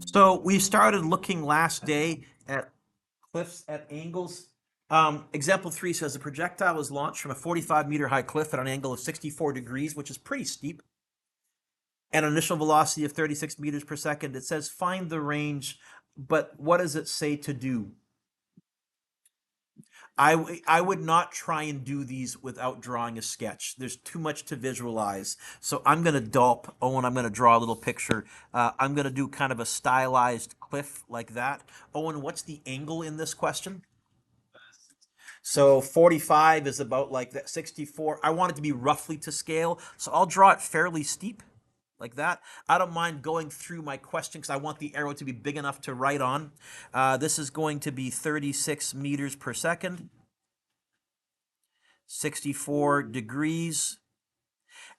So we started looking last day at cliffs at angles. Example 3 says a projectile was launched from a 45-meter high cliff at an angle of 64 degrees, which is pretty steep, and an initial velocity of 36 meters per second. It says find the range, but what does it say to do? I would not try and do these without drawing a sketch. There's too much to visualize. So I'm going to dulp. Oh, and I'm going to draw a little picture. I'm going to do kind of a stylized cliff like that. Owen, what's the angle in this question? So 45 is about like that 64. I want it to be roughly to scale. So I'll draw it fairly steep like that. I don't mind going through my question because I want the arrow to be big enough to write on. This is going to be 36 meters per second. 64 degrees.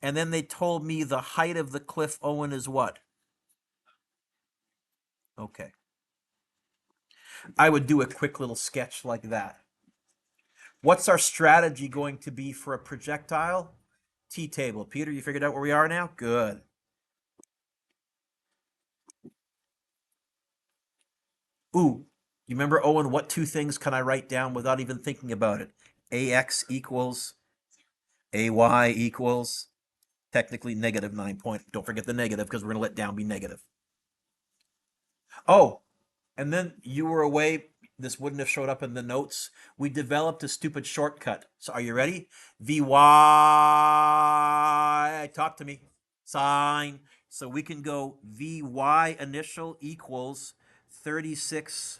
And then they told me the height of the cliff, Owen, is what? Okay. I would do a quick little sketch like that. What's our strategy going to be for a projectile? T-table. Peter, you figured out where we are now? Good. Ooh, you remember, Owen, what two things can I write down without even thinking about it? AX equals AY equals technically negative 9 point. Don't forget the negative because we're going to let down be negative. Oh, and then you were away. This wouldn't have showed up in the notes. We developed a stupid shortcut. So are you ready? VY, talk to me. Sine. So we can go VY initial equals 36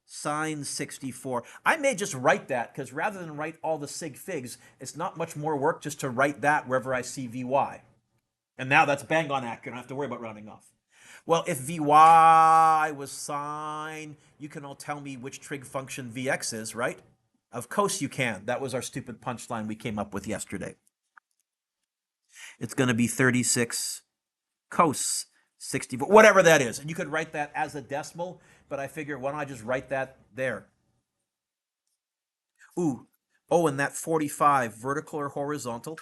sine 64. I may just write that because rather than write all the sig figs, it's not much more work just to write that wherever I see VY. And now that's bang on accurate. I don't have to worry about rounding off. Well, if Vy was sine, you can all tell me which trig function Vx is, right? Of course you can. That was our stupid punchline we came up with yesterday. It's going to be 36 cos 64, whatever that is. And you could write that as a decimal, but I figure why don't I just write that there? Ooh, oh, and that 45, vertical or horizontal?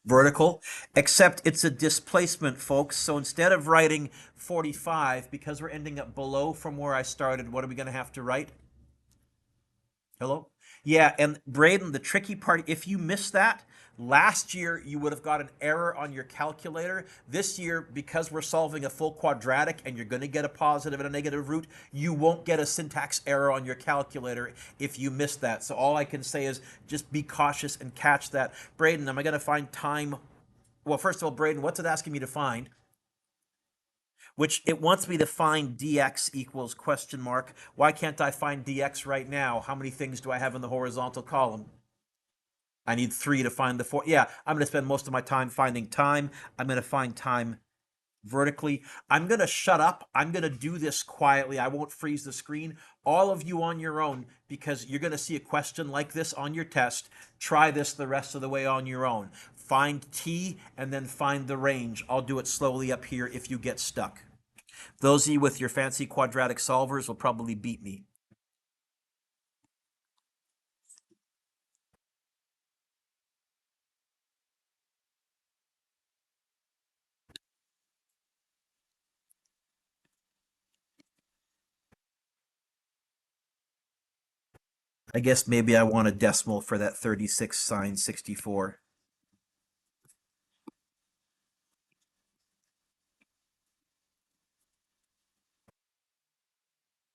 Vertical, except it's a displacement, folks. So instead of writing 45, because we're ending up below from where I started, what are we going to have to write? Hello? Yeah, and Braden, the tricky part, if you miss that, last year you would have got an error on your calculator. This year, because we're solving a full quadratic and you're going to get a positive and a negative root, you won't get a syntax error on your calculator if you miss that. So all I can say is just be cautious and catch that. Braden, am I going to find time? Well, first of all, Braden, what's it asking me to find? Which it wants me to find dx equals question mark. Why can't I find dx right now? How many things do I have in the horizontal column? I need 3 to find the 4. Yeah, I'm going to spend most of my time finding time. I'm going to find time vertically. I'm going to shut up. I'm going to do this quietly. I won't freeze the screen. All of you on your own, because you're going to see a question like this on your test. Try this the rest of the way on your own. Find t and then find the range. I'll do it slowly up here if you get stuck. Those of you with your fancy quadratic solvers will probably beat me. I guess maybe I want a decimal for that 36 sine 64.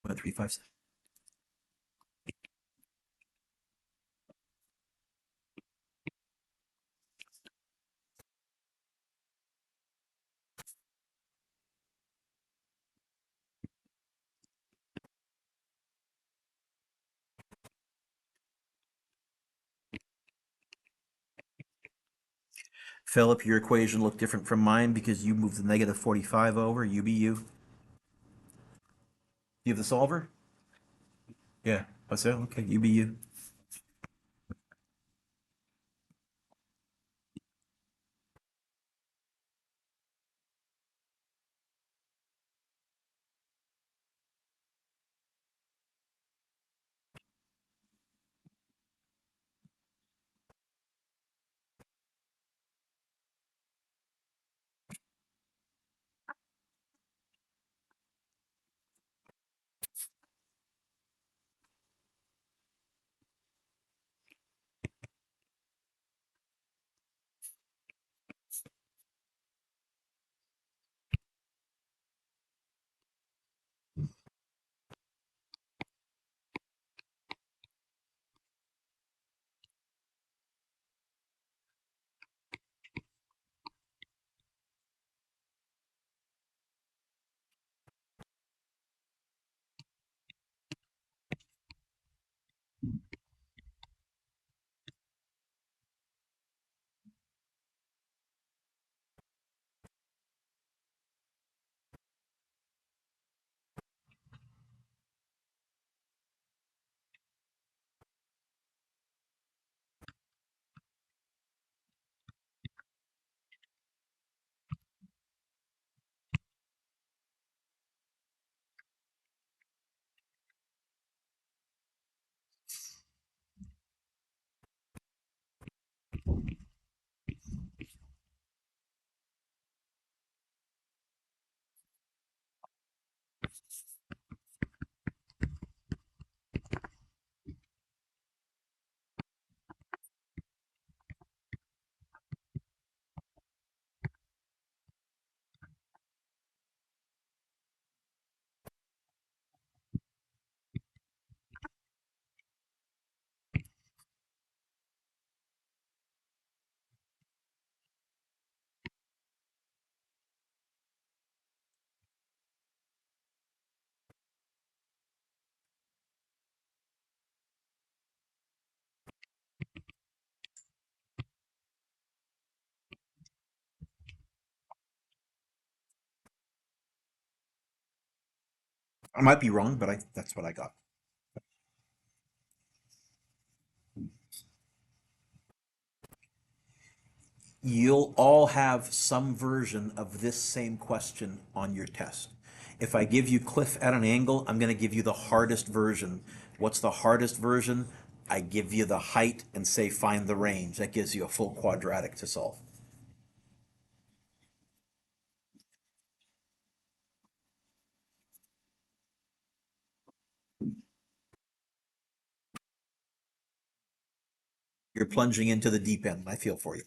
1, 3, 5, 7. Philip, your equation looked different from mine because you moved the negative 45 over. You be you. You have the solver? Yeah. What's that? Okay, you be you. I might be wrong, but that's what I got. You'll all have some version of this same question on your test. If I give you cliff at an angle, I'm going to give you the hardest version. What's the hardest version? I give you the height and say find the range. That gives you a full quadratic to solve. You're plunging into the deep end. I feel for you.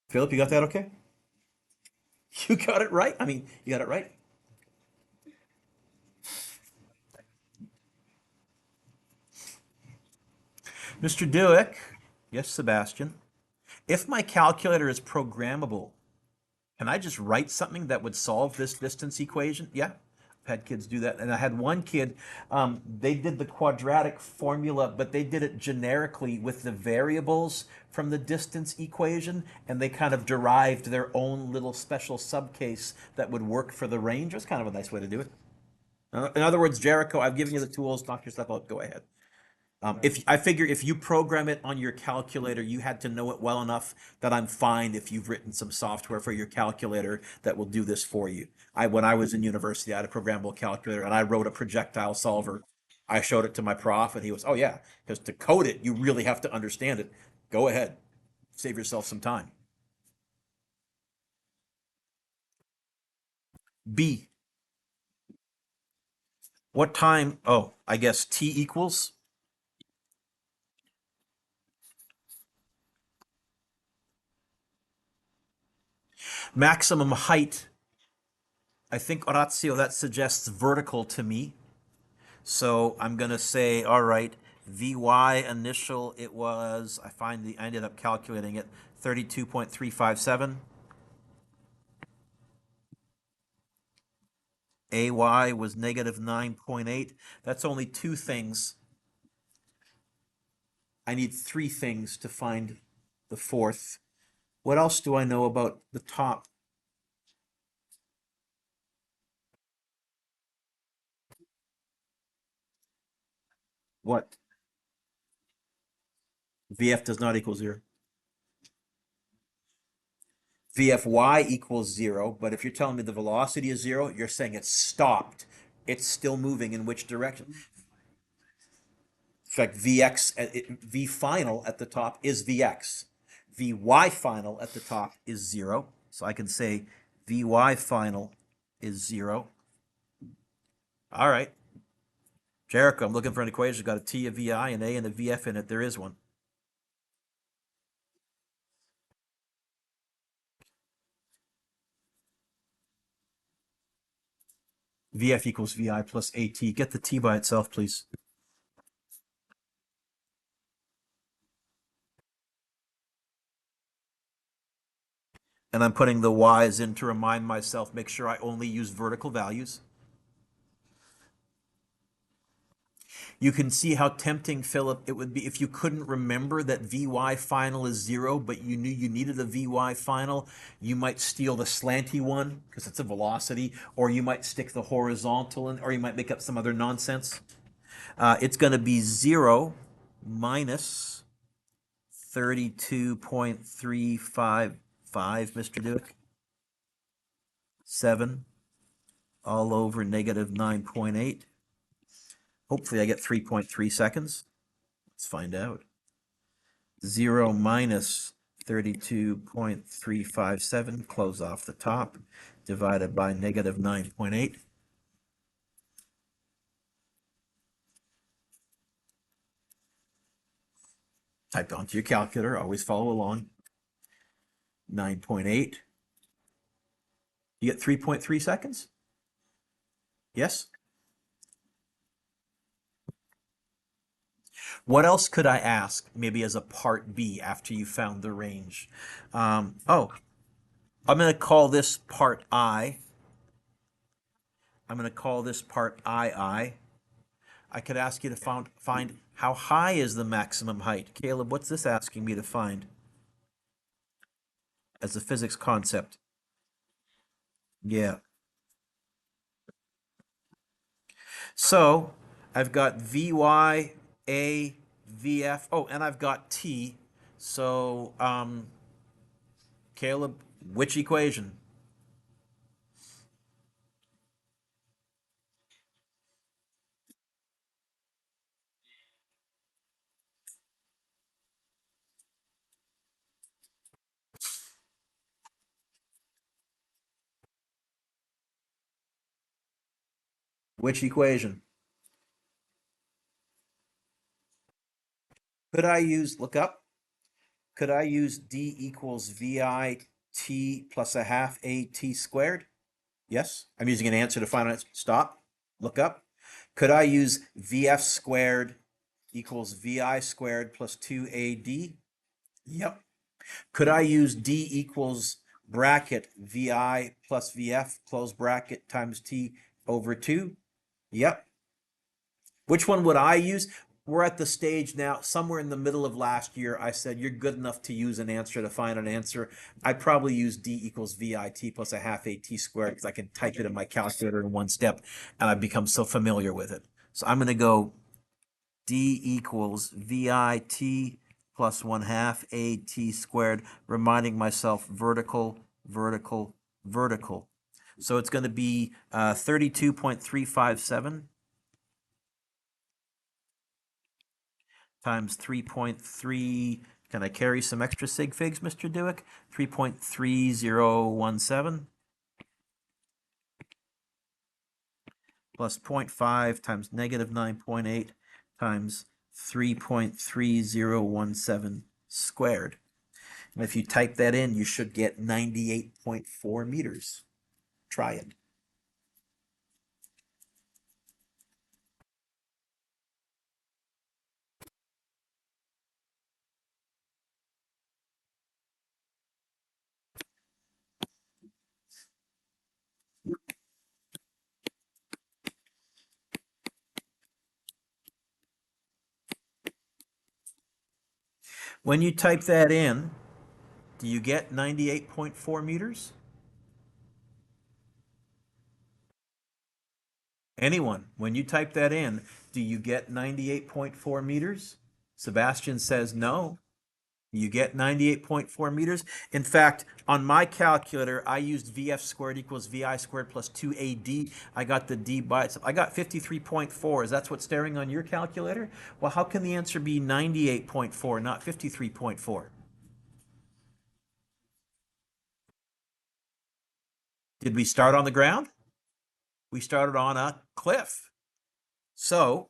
Philip, you got that okay? You got it right. I mean, you got it right. Mr. Dueck. Yes, Sebastian. If my calculator is programmable, can I just write something that would solve this distance equation? Yeah, I've had kids do that. And I had one kid, they did the quadratic formula, but they did it generically with the variables from the distance equation, and they kind of derived their own little special subcase that would work for the range. It was kind of a nice way to do it. In other words, Jericho, I've given you the tools, knock yourself out, go ahead. If I figure if you program it on your calculator, you had to know it well enough that I'm fine if you've written some software for your calculator that will do this for you. When I was in university, I had a programmable calculator and I wrote a projectile solver. I showed it to my prof and he was, oh yeah, because to code it, you really have to understand it. Go ahead, save yourself some time. B, what time? Oh, I guess T equals maximum height. I think Orazio, that suggests vertical to me. So I'm gonna say, all right, VY initial, it was, I ended up calculating it, 32.357. AY was negative 9.8. That's only two things. I need three things to find the fourth. What else do I know about the top? What? VF does not equal zero. VFY equals zero, but if you're telling me the velocity is zero, you're saying it's stopped. It's still moving in which direction? In fact, V final at the top is Vx. Vy final at the top is zero. So I can say Vy final is zero. All right. Jericho, I'm looking for an equation. Got a T, a Vi, an A, and a Vf in it. There is one. Vf equals Vi plus AT. Get the T by itself, please. And I'm putting the Y's in to remind myself, make sure I only use vertical values. You can see how tempting, Philip, it would be if you couldn't remember that Vy final is zero, but you knew you needed a Vy final. You might steal the slanty one because it's a velocity, or you might stick the horizontal in, or you might make up some other nonsense. It's going to be zero minus 32.355, Mr. Duke. 7 all over negative 9.8. Hopefully I get 3.3 seconds. Let's find out. 0 minus 32.357, close off the top, divided by negative 9.8. Type onto your calculator, always follow along. 9.8. You get 3.3 seconds? Yes? What else could I ask, maybe as a part B after you found the range? Oh, I'm going to call this part I. I'm going to call this part II. I could ask you to find how high is the maximum height. Caleb, what's this asking me to find as a physics concept? Yeah. So I've got Vy, A, Vf. Oh, and I've got T. So, Caleb, which equation? Which equation? Could I use, look up, could I use D equals VI T plus a half A T squared? Yes. I'm using an answer to find out. Stop. Look up. Could I use VF squared equals VI squared plus 2AD? Yep. Could I use D equals bracket VI plus VF close bracket times T over 2? Yep. Which one would I use? We're at the stage now, somewhere in the middle of last year, I said you're good enough to use an answer to find an answer. I probably use D equals VIT plus a half AT squared because I can type it in my calculator in one step and I've become so familiar with it. So I'm going to go D equals VIT plus 1/2 AT squared, reminding myself vertical, vertical, vertical. So it's going to be 32.357 times 3.3. Can I carry some extra sig figs, Mr. Dueck? 3.3017 plus 0.5 times negative 9.8 times 3.3017 squared. And if you type that in, you should get 98.4 meters. Try it. When you type that in, do you get 98.4 meters? Anyone, when you type that in, do you get 98.4 meters? Sebastian says no. You get 98.4 meters. In fact, on my calculator, I used VF squared equals VI squared plus 2AD. I got the D by itself. I got 53.4. Is that what's staring on your calculator? Well, how can the answer be 98.4, not 53.4? Did we start on the ground? We started on a cliff. So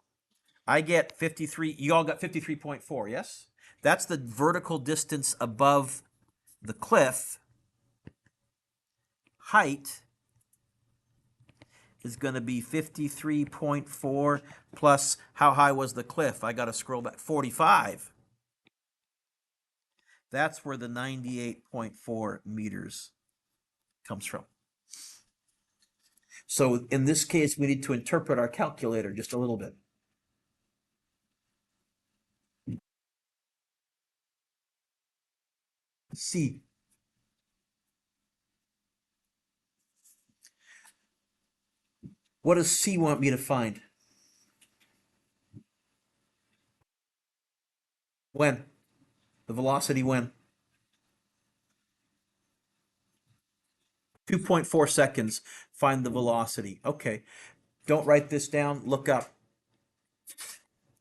I get 53. You all got 53.4, yes? That's the vertical distance above the cliff. Height is going to be 53.4 plus how high was the cliff? I got to scroll back. 45. That's where the 98.4 meters comes from. So in this case, we need to interpret our calculator just a little bit. C. What does C want me to find? When? The velocity when? 2.4 seconds. Find the velocity. Okay. Don't write this down. Look up.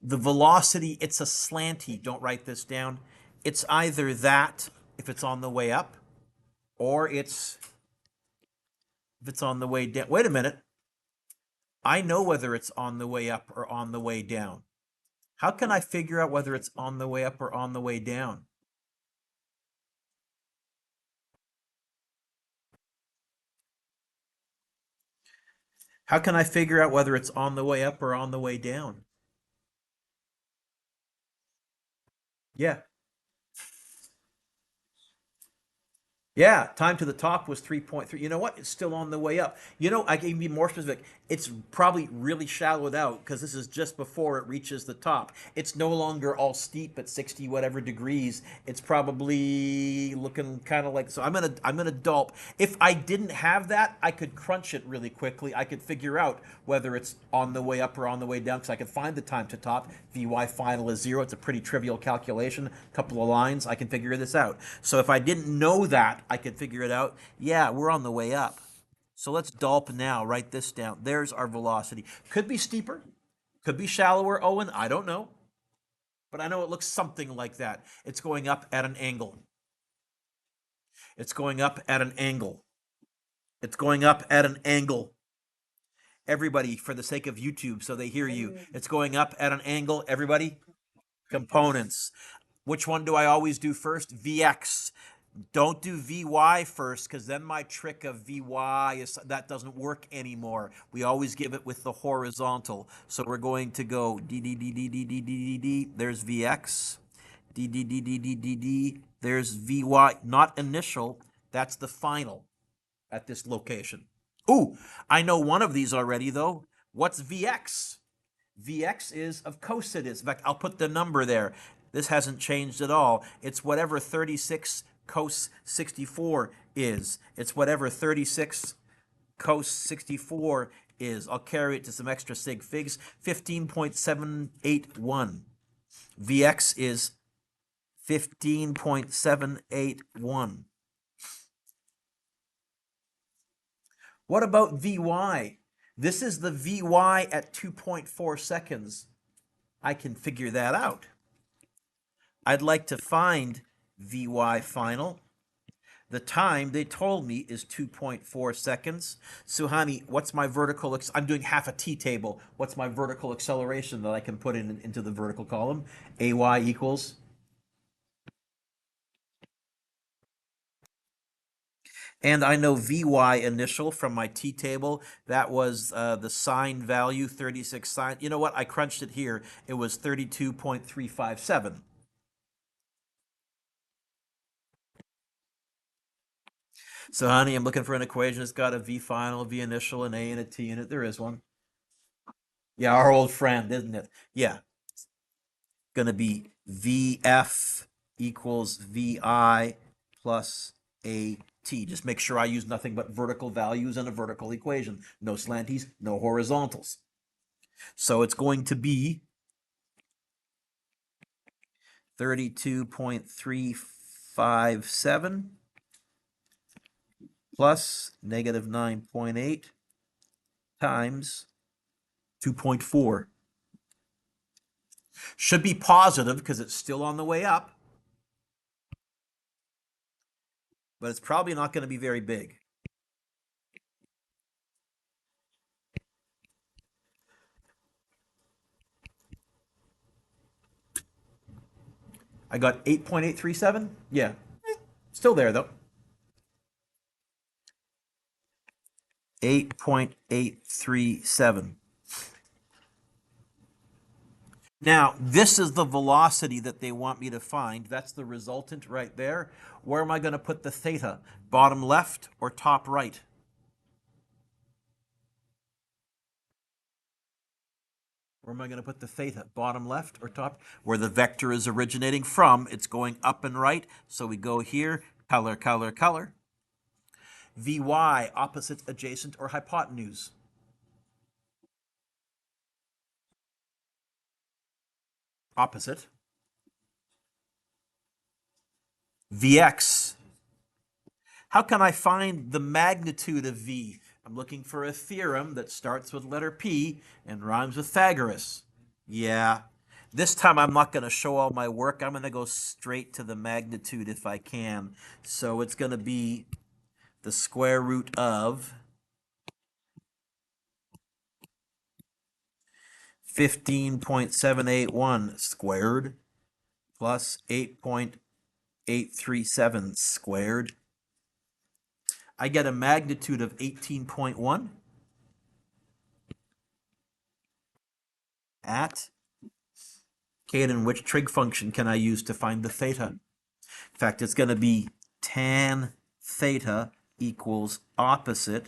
The velocity, it's a slanty. Don't write this down. It's either that if it's on the way up, or if it's on the way down. Wait a minute. I know whether it's on the way up or on the way down. How can I figure out whether it's on the way up or on the way down? How can I figure out whether it's on the way up or on the way down? Yeah. Yeah, time to the top was 3.3. You know what? It's still on the way up. You know, I can be more specific. It's probably really shallowed out because this is just before it reaches the top. It's no longer all steep at 60 whatever degrees. It's probably looking kind of like, so I'm gonna dulp. If I didn't have that, I could crunch it really quickly. I could figure out whether it's on the way up or on the way down because I could find the time to top. Vy final is 0. It's a pretty trivial calculation. A couple of lines. I can figure this out. So if I didn't know that, I could figure it out. Yeah, we're on the way up. So let's dulp now. Write this down. There's our velocity. Could be steeper. Could be shallower, Owen. I don't know. But I know it looks something like that. It's going up at an angle. It's going up at an angle. It's going up at an angle. Everybody, for the sake of YouTube, so they hear you. It's going up at an angle. Everybody, components. Which one do I always do first? Vx. Don't do Vy first, because then my trick of Vy is that doesn't work anymore. We always give it with the horizontal. So we're going to go d d d d d d d d d. There's Vx. D d d d d d d. There's Vy. Not initial. That's the final at this location. Ooh, I know one of these already though. What's Vx? Vx is, of course it is. In fact, I'll put the number there. This hasn't changed at all. It's whatever 36 cos 64 is. It's whatever 36 cos 64 is. I'll carry it to some extra sig figs. 15.781. Vx is 15.781. What about Vy? This is the Vy at 2.4 seconds. I can figure that out. I'd like to find Vy final. The time they told me is 2.4 seconds. Suhani, what's my vertical? I'm doing half a t-table. What's my vertical acceleration that I can put into the vertical column? Ay equals. And I know Vy initial from my t-table. That was the sine value, 36 sine. You know what? I crunched it here. It was 32.357. So, honey, I'm looking for an equation that's got a V final, a V initial, an A, and a T in it. There is one. Yeah, our old friend, isn't it? Yeah. Going to be VF equals VI plus AT. Just make sure I use nothing but vertical values in a vertical equation. No slanties, no horizontals. So it's going to be 32.357 plus negative 9.8 times 2.4. Should be positive because it's still on the way up, but it's probably not going to be very big. I got 8.837. Yeah, still there though. 8.837. Now, this is the velocity that they want me to find. That's the resultant right there. Where am I going to put the theta? Bottom left or top right? Where am I going to put the theta? Bottom left or top? Where the vector is originating from, it's going up and right. So we go here, color, color, color. Vy, opposite, adjacent, or hypotenuse? Opposite. Vx. How can I find the magnitude of V? I'm looking for a theorem that starts with letter P and rhymes with Pythagoras. Yeah. This time I'm not going to show all my work. I'm going to go straight to the magnitude if I can. So it's going to be the square root of 15.781 squared plus 8.837 squared. I get a magnitude of 18.1 at, okay, and which trig function can I use to find the theta? In fact, it's going to be tan theta equals opposite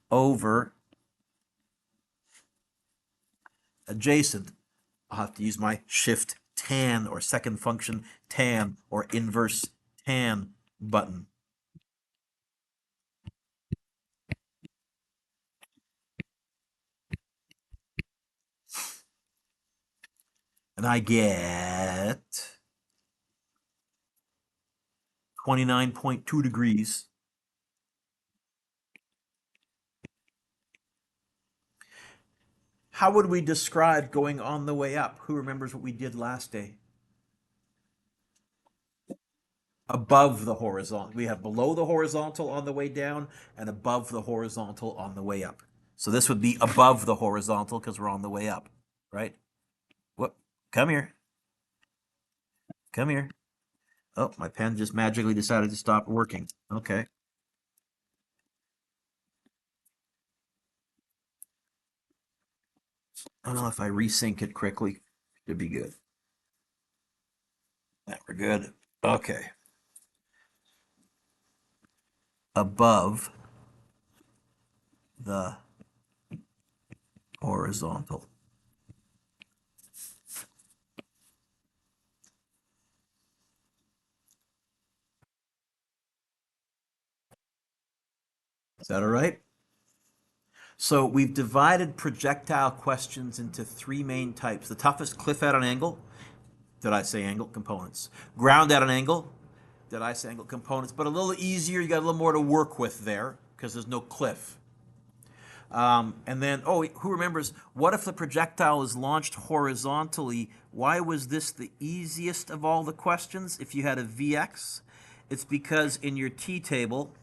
over adjacent. I'll have to use my shift tan or second function tan or inverse tan button. And I get 29.2 degrees. How would we describe going on the way up? Who remembers what we did last day? Above the horizontal. We have below the horizontal on the way down and above the horizontal on the way up. So this would be above the horizontal because we're on the way up, right? What? Come here. Come here. Oh, my pen just magically decided to stop working. Okay. I don't know if I resync it quickly. It'd be good. Yeah, we're good. Okay. Above the horizontal. Is that all right? So we've divided projectile questions into three main types. The toughest, cliff at an angle. Did I say angle? Components. Ground at an angle. Did I say angle? Components. But a little easier, you got a little more to work with there because there's no cliff. And then, oh, who remembers, what if the projectile is launched horizontally? Why was this the easiest of all the questions if you had a Vx? It's because in your t-table,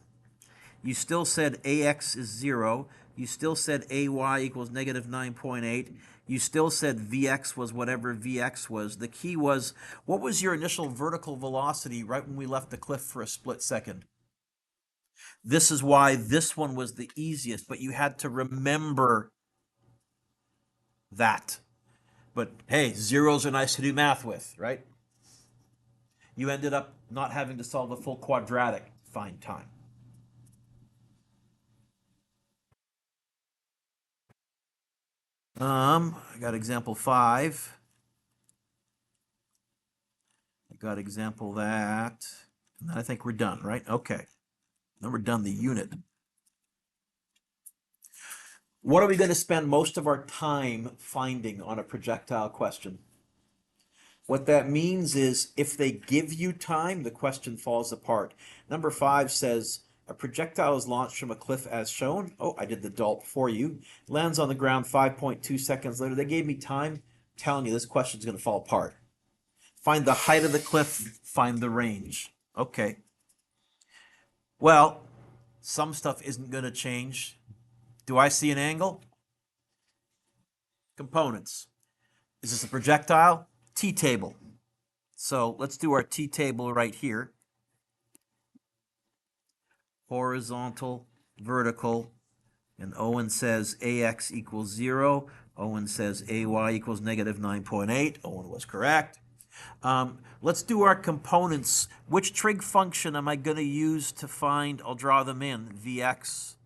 you still said AX is 0. You still said AY equals negative 9.8. You still said Vx was whatever Vx was. The key was, what was your initial vertical velocity right when we left the cliff for a split second? This is why this one was the easiest, but you had to remember that. But hey, zeros are nice to do math with, right? You ended up not having to solve a full quadratic to find time. I got example 5. I got example that. And then I think we're done, right? Okay. Then we're done the unit. What are we going to spend most of our time finding on a projectile question? What that means is if they give you time, the question falls apart. Number 5 says, a projectile is launched from a cliff as shown. Oh, I did the DOLP for you. Lands on the ground 5.2 seconds later. They gave me time. I'm telling you, this question's going to fall apart. Find the height of the cliff, find the range. Okay. Well, some stuff isn't going to change. Do I see an angle? Components. Is this a projectile? T-table. So let's do our T-table right here. Horizontal, vertical, and Owen says AX equals 0. Owen says AY equals negative 9.8. Owen was correct. Let's do our components. Which trig function am I going to use to find, I'll draw them in, Vx,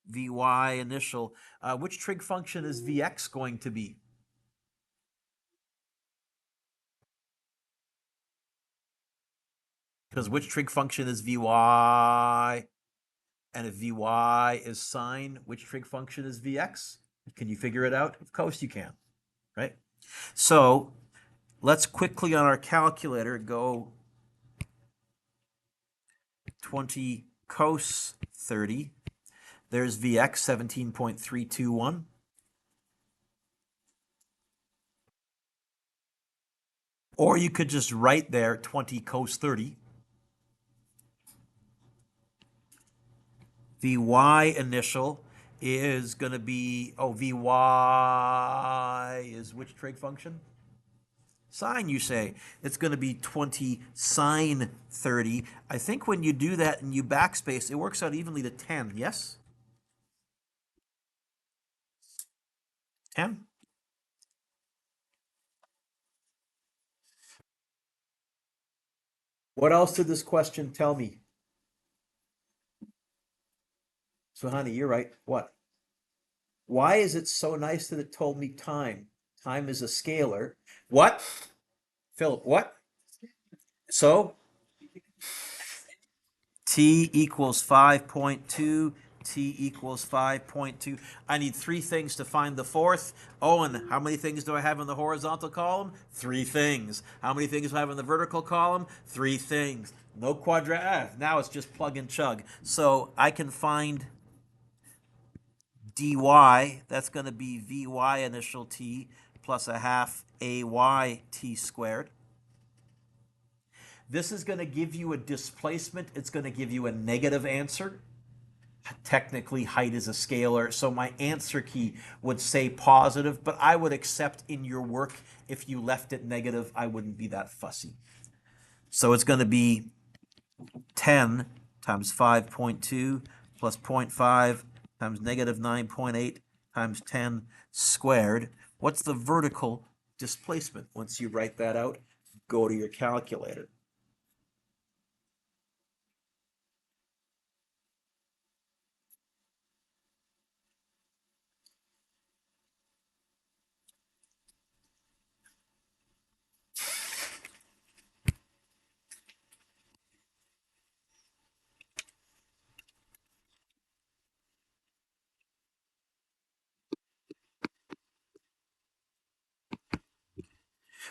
Vy initial. Which trig function is Vx going to be? Because which trig function is Vy? And if Vy is sine, which trig function is Vx? Can you figure it out? Of course you can, right? So let's quickly on our calculator go 20 cos 30. There's Vx 17.321. Or you could just write there 20 cos 30. Vy initial is going to be, oh, Vy is which trig function? Sine, you say. It's going to be 20 sine 30. I think when you do that and you backspace, it works out evenly to 10, yes? 10? What else did this question tell me? So, honey, you're right. What? Why is it so nice that it told me time? Time is a scalar. What? Philip, what? So T equals 5.2. T equals 5.2. I need three things to find the fourth. Owen, how many things do I have in the horizontal column? Three things. How many things do I have in the vertical column? Three things. No now it's just plug and chug. So I can find dy, that's going to be vy initial t plus a half ay t squared. This is going to give you a displacement. It's going to give you a negative answer. Technically, height is a scalar, so my answer key would say positive, but I would accept in your work if you left it negative. I wouldn't be that fussy. So it's going to be 10 times 5.2 plus 0.5 times negative 9.8 times 10 squared. What's the vertical displacement? Once you write that out, go to your calculator.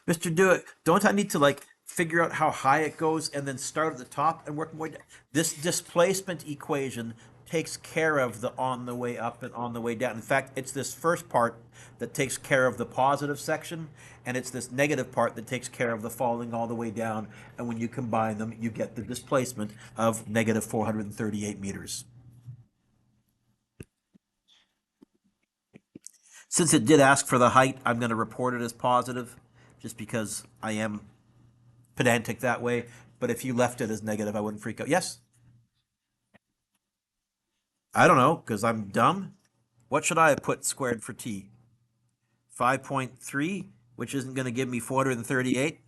Mr. Dueck, don't I need to like figure out how high it goes and then start at the top and work my way down? This displacement equation takes care of the on the way up and on the way down. In fact, it's this first part that takes care of the positive section, and it's this negative part that takes care of the falling all the way down. And when you combine them, you get the displacement of negative 438 meters. Since it did ask for the height, I'm going to report it as positive just because I am pedantic that way. But if you left it as negative, I wouldn't freak out. Yes? I don't know, because I'm dumb. What should I have put squared for t? 5.3, which isn't going to give me 438.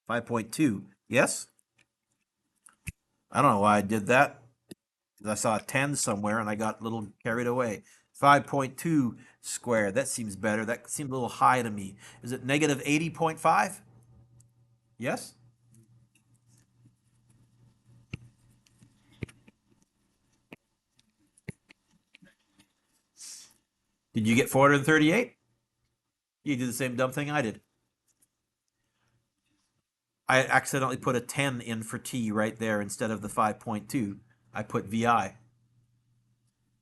5.2. Yes? I don't know why I did that. I saw a 10 somewhere and I got a little carried away. 5.2 squared. That seems better. That seems a little high to me. Is it negative 80.5? Yes? Did you get 438? You did the same dumb thing I did. I accidentally put a 10 in for t right there instead of the 5.2. I put vi.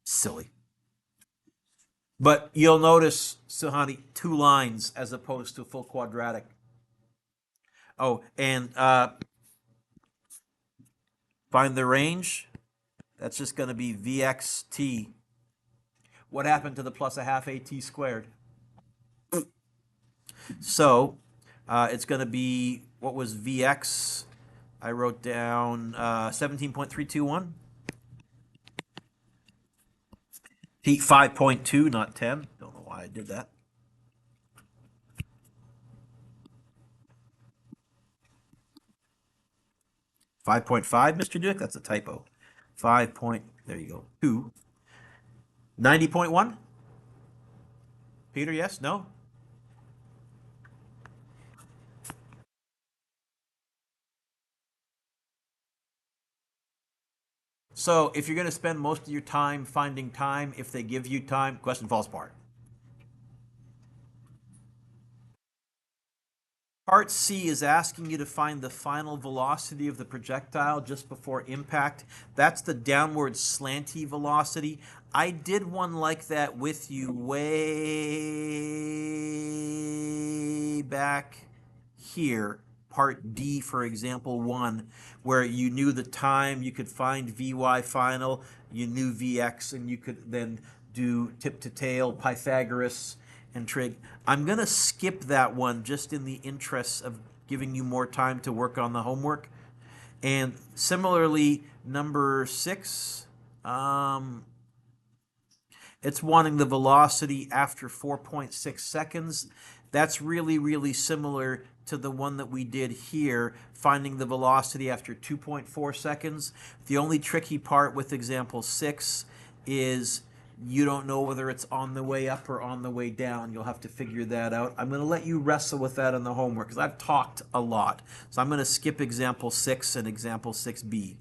Silly. But you'll notice, Sahani, two lines as opposed to full quadratic. Oh, and find the range. That's just going to be vxt. What happened to the plus a half at squared? So it's going to be, what was vx? I wrote down 17.321. T 5.2, not 10. Don't know why I did that. $5.5, Mr. Dueck? That's a typo. 5 point, there you go, 2. 90.1? Peter, yes? No? So if you're going to spend most of your time finding time, if they give you time, question falls apart. Part C is asking you to find the final velocity of the projectile just before impact. That's the downward slanty velocity. I did one like that with you way back here, part D, for example, 1, where you knew the time, you could find Vy final, you knew Vx, and you could then do tip to tail, Pythagoras, and trig. I'm going to skip that one just in the interest of giving you more time to work on the homework. And similarly, number 6, It's wanting the velocity after 4.6 seconds. That's really, really similar to the one that we did here, finding the velocity after 2.4 seconds. The only tricky part with example 6 is you don't know whether it's on the way up or on the way down. You'll have to figure that out. I'm going to let you wrestle with that in the homework because I've talked a lot. So I'm going to skip example 6 and example 6b.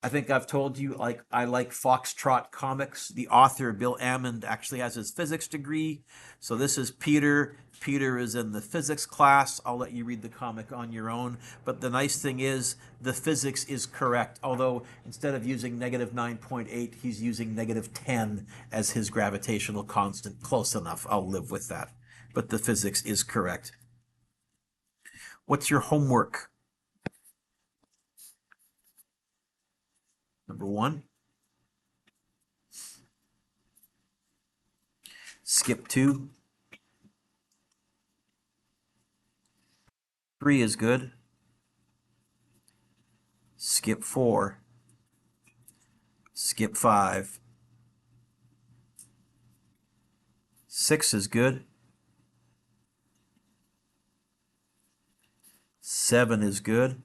I think I've told you, like, I like Foxtrot comics. The author, Bill Ammond, actually has his physics degree. So this is Peter. Peter is in the physics class. I'll let you read the comic on your own. But the nice thing is the physics is correct. Although instead of using negative 9.8, he's using negative 10 as his gravitational constant. Close enough. I'll live with that. But the physics is correct. What's your homework? Number 1. Skip 2. 3 is good. Skip 4. Skip 5. 6 is good. 7 is good.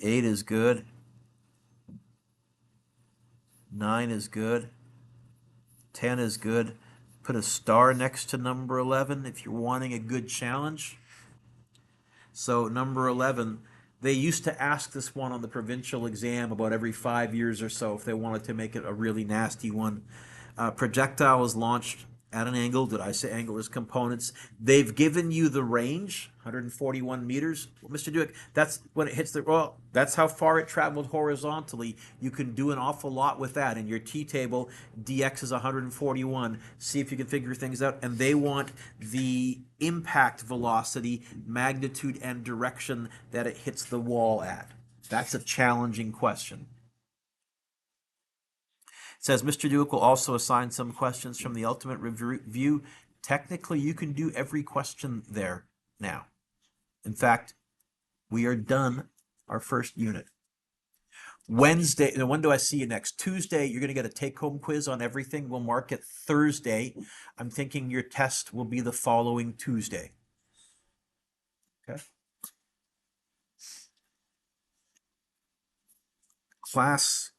8 is good. 9 is good. 10 is good. Put a star next to number 11 if you're wanting a good challenge. So number 11, they used to ask this one on the provincial exam about every 5 years or so if they wanted to make it a really nasty one. Projectile was launched at an angle. Did I say angle? As components. They've given you the range, 141 meters. Well, Mr. Dueck, that's when it hits the, well, that's how far it traveled horizontally. You can do an awful lot with that. In your T-table, dx is 141. See if you can figure things out. And they want the impact velocity, magnitude, and direction that it hits the wall at. That's a challenging question. It says Mr. Dueck will also assign some questions from the ultimate review. Technically, you can do every question there now. In fact, we are done our first unit. Wednesday, when do I see you next? Tuesday, you're going to get a take-home quiz on everything. We'll mark it Thursday. I'm thinking your test will be the following Tuesday. Okay. Class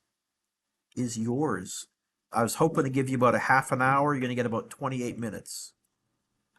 is yours. I was hoping to give you about a half an hour. You're going to get about 28 minutes.